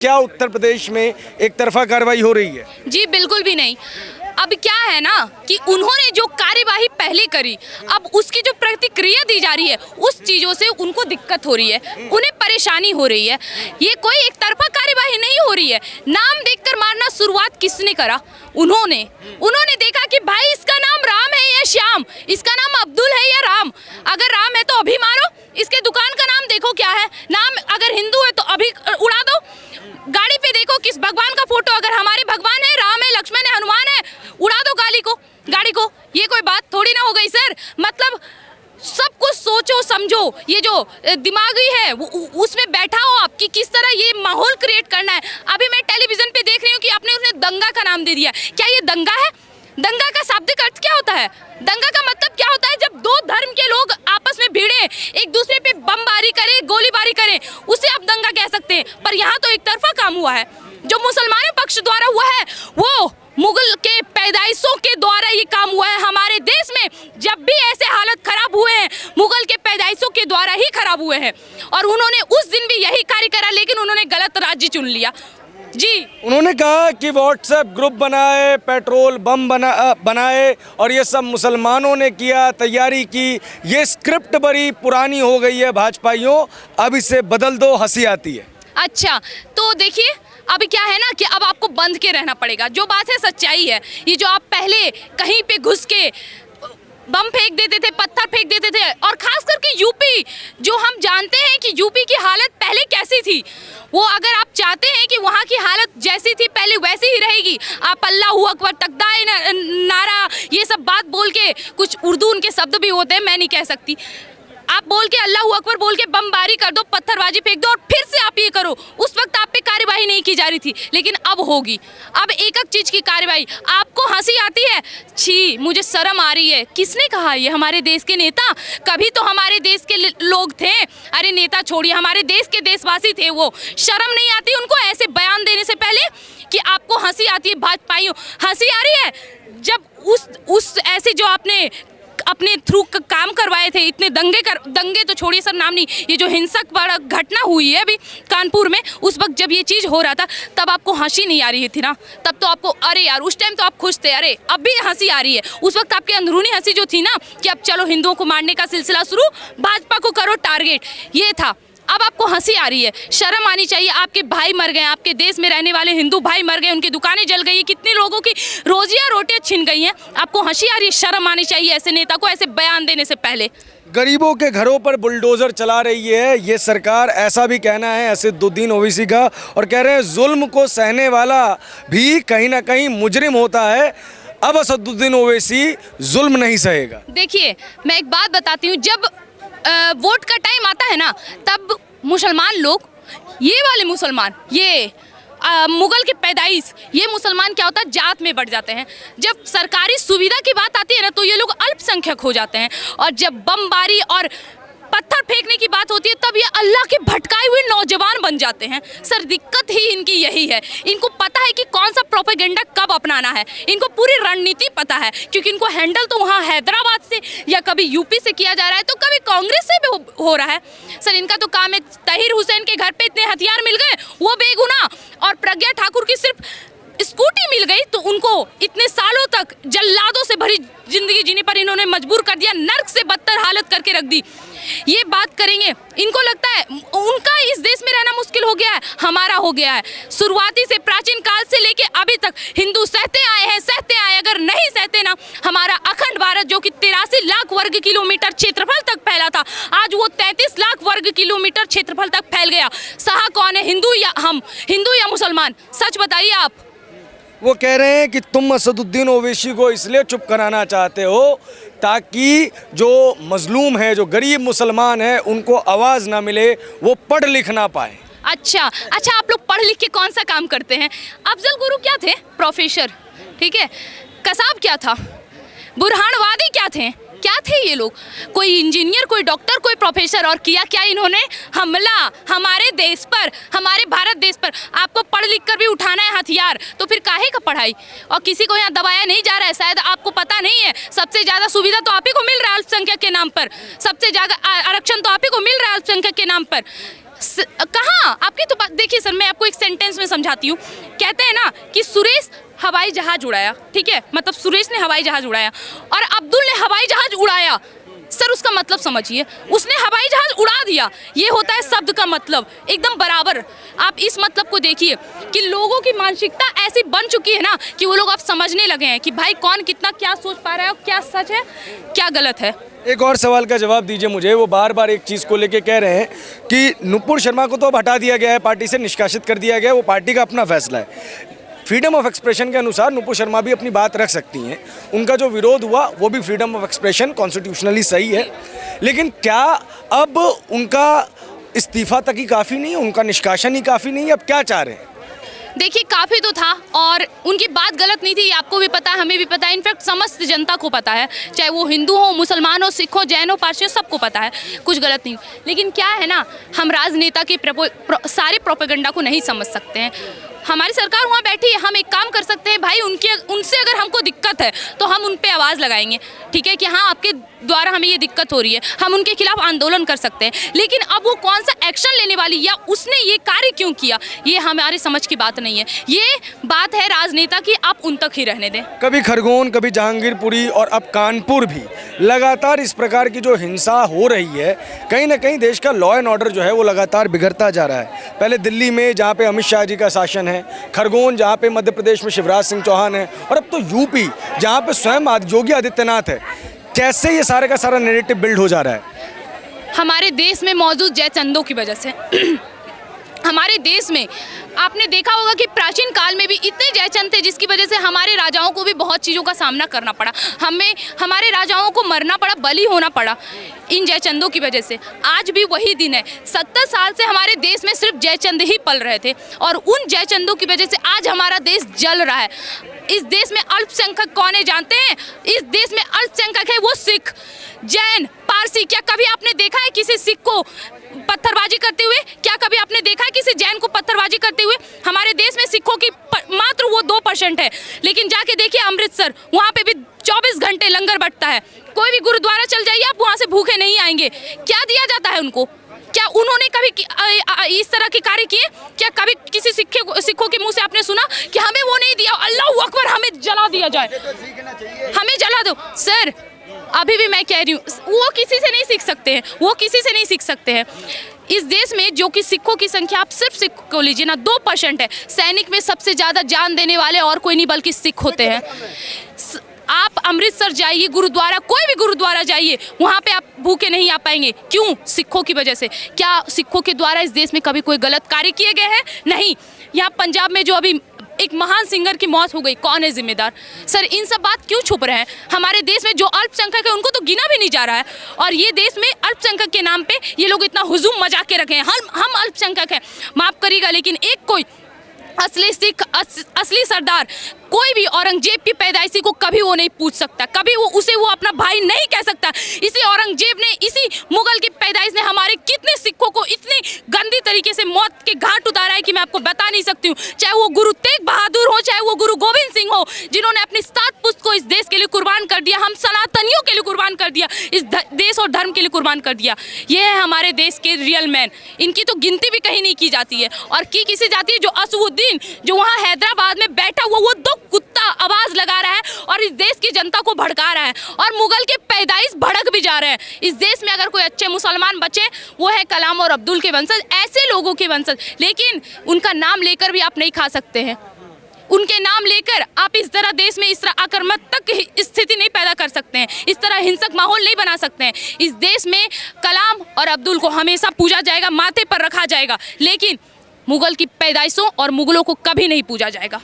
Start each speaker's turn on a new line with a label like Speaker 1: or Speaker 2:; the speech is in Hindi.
Speaker 1: क्या उत्तर प्रदेश में एक तरफा कार्रवाई हो रही है?
Speaker 2: जी बिल्कुल भी नहीं। अब क्या है ना कि उन्होंने जो कार्यवाही पहले करी, अब उसकी जो प्रतिक्रिया दी जा रही है उस चीज़ों से उनको दिक्कत हो रही है, उन्हें परेशानी हो रही है। ये कोई एक तरफा कार्यवाही नहीं हो रही है। नाम देखकर मारना शुरुआत किसने करा? उन्होंने देखा कि भाई इसका नाम राम है या श्याम, इसका नाम अब्दुल है या राम। अगर राम है तो अभी मारो, इसके दुकान का नाम देखो क्या है, नाम अगर हिंदू है तो अभी उड़ा दो। गाड़ी पे देखो किस भगवान का फोटो, अगर हमारे भगवान है, राम है, लक्ष्मण है, हनुमान है, उड़ा दो गाड़ी को। ये कोई बात थोड़ी ना हो गई सर। मतलब सब कुछ सोचो समझो, ये जो दिमागी है उसमें बैठा हो आप कि किस तरह ये माहौल क्रिएट करना है। अभी मैं टेलीविजन पे देख रही हूँ कि आपने उसने दंगा का नाम दे दिया। क्या ये दंगा है? दंगा का शाब्दिक अर्थ क्या होता है? दंगा का मतलब क्या होता है? जब दो धर्म के लोग आपस में भिड़े, एक दूसरे पे बमबारी करें, गोलीबारी करें, उसे आप दंगा कह सकते हैं। पर यहाँ तो एक तरफा काम हुआ है। जो मुसलमानों पक्ष द्वारा हुआ है वो मुगल के पैदाइशों के द्वारा ये काम हुआ है। हमारे देश में जब भी ऐसे हालत खराब हुए हैं, मुगल के पैदाइशों के द्वारा ही खराब हुए हैं। और उन्होंने उस दिन भी यही कार्य करा, लेकिन उन्होंने गलत राज्य चुन लिया। जी,
Speaker 1: उन्होंने कहा कि व्हाट्सएप ग्रुप बनाए, पेट्रोल बम बनाए और ये सब मुसलमानों ने किया, तैयारी की। ये स्क्रिप्ट बड़ी पुरानी हो गई है भाजपाइयों, अब इसे बदल दो, हंसी आती है।
Speaker 2: अच्छा तो देखिए अभी क्या है ना कि अब आपको बंध के रहना पड़ेगा। जो बात है सच्चाई है। ये जो आप पहले कहीं पे घुस के बम फेंक देते थे, पत्थर फेंक देते थे, और खास करके यूपी, जो हम जानते हैं कि यूपी की हालत पहले कैसी थी, वो अगर आप चाहते हैं कि वहाँ की हालत जैसी थी पहले वैसी ही रहेगी, आप अल्लाहू अकबर, तकदाए नारा, ये सब बात बोल के, कुछ उर्दू उनके शब्द भी होते हैं मैं नहीं कह सकती, आप बोल के अल्लाहू अकबर बोल के बमबारी कर दो, पत्थरबाजी फेंक दो और फिर से आप ये करो। उस वक्त आप पे कार्यवाही नहीं की जा रही थी, लेकिन अब होगी। अब एक एक चीज की कार्यवाही। आपको हंसी आती है? छी, मुझे शर्म आ रही है। किसने कहा? ये हमारे देश के नेता, कभी तो हमारे देश के लोग थे। अरे नेता छोड़िए, हमारे देश के देशवासी थे वो। शर्म नहीं आती उनको ऐसे बयान देने से पहले कि आपको हंसी आती है? भाजपाइयों हंसी आ रही है जब उस ऐसे जो आपने अपने थ्रू काम करवाए थे, इतने दंगे तो छोड़िए सर, नाम नहीं, ये जो हिंसक बड़ा घटना हुई है अभी कानपुर में, उस वक्त जब ये चीज़ हो रहा था तब आपको हंसी नहीं आ रही थी ना? तब तो आपको अरे यार, उस टाइम तो आप खुश थे, अरे अब भी हंसी आ रही है। उस वक्त आपकी अंदरूनी हंसी जो थी ना कि अब चलो हिंदुओं को मारने का सिलसिला शुरू, भाजपा को करो टारगेट, ये था। अब आपको हंसी आ रही है। शर्म आनी चाहिए। आपके भाई मर गए, आपके देश में रहने वाले हिंदू भाई मर गए, उनकी दुकानें जल गई, कितने लोगों की रोजियां रोटियां छिन गई हैं। आपको हंसी आ रही है? शर्म आनी चाहिए ऐसे नेता को ऐसे बयान देने से पहले।
Speaker 1: गरीबों के घरों पर बुलडोजर चला रही है ये सरकार, ऐसा भी कहना है असदुद्दीन ओवैसी का, और कह रहे हैं जुल्म को सहने वाला भी कहीं ना कहीं मुजरिम होता है। अब असदुद्दीन ओवैसी जुल्म नहीं सहेगा।
Speaker 2: देखिए मैं एक बात बताती हूँ, जब वोट का टाइम आता है ना, तब मुसलमान लोग, ये वाले मुसलमान, ये मुगल के पैदाइश, ये मुसलमान क्या होता है, जात में बढ़ जाते हैं। जब सरकारी सुविधा की बात आती है ना तो ये लोग अल्पसंख्यक हो जाते हैं, और जब बमबारी और पत्थर फेंकने की बात होती है तब ये अल्लाह के भटकाए हुए नौजवान बन जाते हैं। सर दिक्कत ही इनकी यही है। इनको पता है कि कौन सा प्रोपेगेंडा कब अपनाना है, इनको पूरी रणनीति पता है, क्योंकि इनको हैंडल तो वहाँ हैदराबाद से या कभी यूपी से किया जा रहा है तो कभी कांग्रेस से भी हो रहा है। सर इनका तो काम है, तहीर हुसैन के घर पे इतने हथियार मिल गए वो बेगुनाह, और प्रज्ञा ठाकुर की सिर्फ स्कूटी मिल गई तो उनको इतने सालों तक जल्लादों से भरी जिंदगी जीने पर इन्होंने मजबूर कर दिया, नर्क से बदतर हालत करके रख दी। ये बात करेंगे, इनको लगता है उनका इस देश में रहना मुश्किल हो गया है, हमारा हो गया है। शुरुआती से प्राचीन काल से लेके अभी तक हिंदू सहते आए हैं, सहते आए। अगर नहीं सहते ना, हमारा अखंड भारत जो कि 83 लाख वर्ग किलोमीटर क्षेत्रफल तक फैला था, आज वो 33 लाख वर्ग किलोमीटर क्षेत्रफल तक फैल गया। सहा कौन है, हिंदू या हम, हिंदू या मुसलमान? सच बताइए आप।
Speaker 1: वो कह रहे हैं कि तुम असदुद्दीन ओवैसी को इसलिए चुप कराना चाहते हो ताकि जो मजलूम है, जो गरीब मुसलमान है, उनको आवाज़ ना मिले, वो पढ़ लिख ना पाए।
Speaker 2: अच्छा, आप लोग पढ़ लिख के कौन सा काम करते हैं? अफजल गुरु क्या थे? प्रोफेसर, ठीक है। कसाब क्या था? बुरहानवादी क्या थे? क्या थे ये लोग? कोई इंजीनियर, कोई डॉक्टर, कोई प्रोफेसर। और किया क्या इन्होंने? हमला हमारे देश पर, हमारे भारत देश पर। आपको पढ़ लिख कर भी उठाना है हथियार, तो फिर काहे का पढ़ाई? और किसी को यहाँ दबाया नहीं जा रहा है, शायद आपको पता नहीं है। सबसे ज़्यादा सुविधा तो आप ही को मिल रहा है अल्पसंख्यक के नाम पर, सबसे ज़्यादा आरक्षण तो आप ही को मिल रहा है अल्पसंख्यक के नाम पर। कहाँ आपकी तो बात देखिए सर, मैं आपको एक सेंटेंस में समझाती हूँ। कहते हैं ना कि सुरेश हवाई जहाज उड़ाया, ठीक है, मतलब सुरेश ने हवाई जहाज उड़ाया और अब्दुल ने हवाई जहाज उड़ाया। सर उसका मतलब समझिए, उसने हवाई जहाज उड़ा दिया, ये होता है शब्द का मतलब, एकदम बराबर। आप इस मतलब को देखिए कि लोगों की मानसिकता ऐसी बन चुकी है ना कि वो लोग अब समझने लगे हैं कि भाई कौन कितना क्या सोच पा रहा है और क्या सच है क्या गलत है।
Speaker 1: एक और सवाल का जवाब दीजिए मुझे। वो बार बार एक चीज़ को लेके कह रहे हैं कि नुपुर शर्मा को तो अब हटा दिया गया है, पार्टी से निष्कासित कर दिया गया है, वो पार्टी का अपना फैसला है। फ्रीडम ऑफ एक्सप्रेशन के अनुसार नुपुर शर्मा भी अपनी बात रख सकती हैं, उनका जो विरोध हुआ वो भी फ्रीडम ऑफ एक्सप्रेशन कॉन्स्टिट्यूशनली सही है, लेकिन क्या अब उनका इस्तीफा तक ही काफ़ी नहीं है, उनका निष्कासन ही काफ़ी नहीं है, अब क्या चाह रहे हैं?
Speaker 2: देखिए काफ़ी तो था और उनकी बात गलत नहीं थी, ये आपको भी पता है, हमें भी पता है, इनफैक्ट समस्त जनता को पता है, चाहे वो हिंदू हो, मुसलमान हो, सिख हो, जैन हो, पारसी हो, सबको पता है, कुछ गलत नहीं। लेकिन क्या है ना, हम राजनेता के सारे प्रोपेगेंडा को नहीं समझ सकते हैं। हमारी सरकार वहाँ बैठी है, हम एक काम कर सकते हैं भाई, उनसे अगर हमको दिक्कत है तो हम उन पे आवाज़ लगाएंगे, ठीक है, कि हाँ आपके द्वारा हमें ये दिक्कत हो रही है, हम उनके खिलाफ आंदोलन कर सकते हैं। लेकिन अब वो कौन सा एक्शन लेने वाली या उसने ये कार्य क्यों किया, ये हमारी समझ की बात नहीं है। ये बात है राजनेता की, आप उन तक ही रहने दें।
Speaker 1: कभी खरगोन, कभी जहांगीरपुरी और अब कानपुर भी लगातार इस प्रकार की जो हिंसा हो रही है, कहीं ना कहीं देश का लॉ एंड ऑर्डर जो है वो लगातार बिगड़ता जा रहा है। पहले दिल्ली में जहाँ पे अमित शाह जी का शासन है, खरगोन जहाँ पे मध्य प्रदेश में शिवराज सिंह चौहान है, और अब तो यूपी जहाँ पे स्वयं योगी आदित्यनाथ है। कैसे ये सारे का सारा नैरेटिव बिल्ड हो जा रहा है?
Speaker 2: हमारे देश में मौजूद जयचंदों की वजह से हमारे देश में आपने देखा होगा कि प्राचीन काल में भी इतने जयचंद थे जिसकी वजह से हमारे राजाओं को भी बहुत चीज़ों का सामना करना पड़ा, हमारे राजाओं को मरना पड़ा, बलि होना पड़ा इन जयचंदों की वजह से। आज भी वही दिन है, 70 साल से हमारे देश में सिर्फ जयचंद ही पल रहे थे और उन जयचंदों की वजह से आज हमारा देश जल रहा है। इस देश में अल्पसंख्यक कौन है जानते हैं? इस देश में अल्पसंख्यक है वो सिख, जैन, पारसी। क्या कभी आपने देखा है किसी सिख को पत्थरबाजी करते हुए? क्या कभी आपने देखा है किसी जैन को पत्थरबाजी करते हुए? हमारे देश में सिखों की मात्र वो 2% है, लेकिन जाके देखिए अमृतसर, वहाँ पे भी 24 घंटे लंगर बंटता है। कोई भी गुरुद्वारा चल जाइए आप, वहाँ से भूखे नहीं आएंगे। क्या दिया जाता है उनको? क्या उन्होंने कभी इस तरह के कार्य किए? क्या कभी किसी सिखों के मुंह से आपने सुना कि हमें वो नहीं दिया, अल्लाह अकबर, हमें जला दिया जाए, हमें जला दो? सर अभी भी मैं कह रही हूँ, वो किसी से नहीं सीख सकते हैं, वो किसी से नहीं सीख सकते हैं। इस देश में जो कि सिखों की संख्या, आप सिर्फ सिख को लीजिए ना, 2% है। सैनिक में सबसे ज़्यादा जान देने वाले और कोई नहीं बल्कि सिख होते हैं। आप अमृतसर जाइए, गुरुद्वारा, कोई भी गुरुद्वारा जाइए, वहाँ पे आप भूखे नहीं आ पाएंगे। क्यों? सिखों की वजह से। क्या सिखों के द्वारा इस देश में कभी कोई गलत कार्य किए गए हैं? नहीं। यहाँ पंजाब में जो अभी एक महान सिंगर की मौत हो गई, कौन है जिम्मेदार? सर इन सब बात क्यों छुप रहे हैं? हमारे देश में जो अल्पसंख्यक है उनको तो गिना भी नहीं जा रहा है, और ये देश में अल्पसंख्यक के नाम पे ये लोग इतना हुजूम मचा के रखे हैं। हम अल्पसंख्यक हैं, माफ करिएगा, लेकिन एक कोई असली सिख, असली सरदार, कोई भी औरंगजेब की पैदाइशी को कभी वो नहीं पूछ सकता, कभी वो अपना भाई नहीं कह सकता। इसी औरंगजेब ने, इसी मुगल की पैदाइश ने हमारे कितने सिखों को इतनी गंदी तरीके से मौत के घाट उतारा है कि मैं आपको बता नहीं सकती हूँ। चाहे वो गुरु तेग बहादुर हो, चाहे वो गुरु गोविंद सिंह हो, जिन्होंने अपनी 7 पुस्त को इस देश के लिए कुर्बान कर दिया, हम सनातनियों के लिए कुर्बान कर दिया, इस देश और धर्म के लिए कुर्बान कर दिया। ये है हमारे देश के रियल मैन, इनकी तो गिनती भी कहीं नहीं की जाती है। और की किसी जाती है जो असुद्दीन, जो वहाँ हैदराबाद में बैठा हुआ वो 2 कुत्ता आवाज लगा रहा है और इस देश की जनता को भड़का रहा है, और मुगल के पैदाइश भड़क भी जा रहे हैं। इस देश में अगर कोई अच्छे मुसलमान बचे, वो है कलाम और अब्दुल के वंशज, ऐसे लोगों के वंशज। लेकिन उनका नाम लेकर भी आप नहीं खा सकते हैं, उनके नाम लेकर आप इस तरह देश में इस तरह आक्रामक स्थिति नहीं पैदा कर सकते हैं, इस तरह हिंसक माहौल नहीं बना सकते हैं। इस देश में कलाम और अब्दुल को हमेशा पूजा जाएगा, माथे पर रखा जाएगा, लेकिन मुगल की पैदाइशों और मुगलों को कभी नहीं पूजा जाएगा।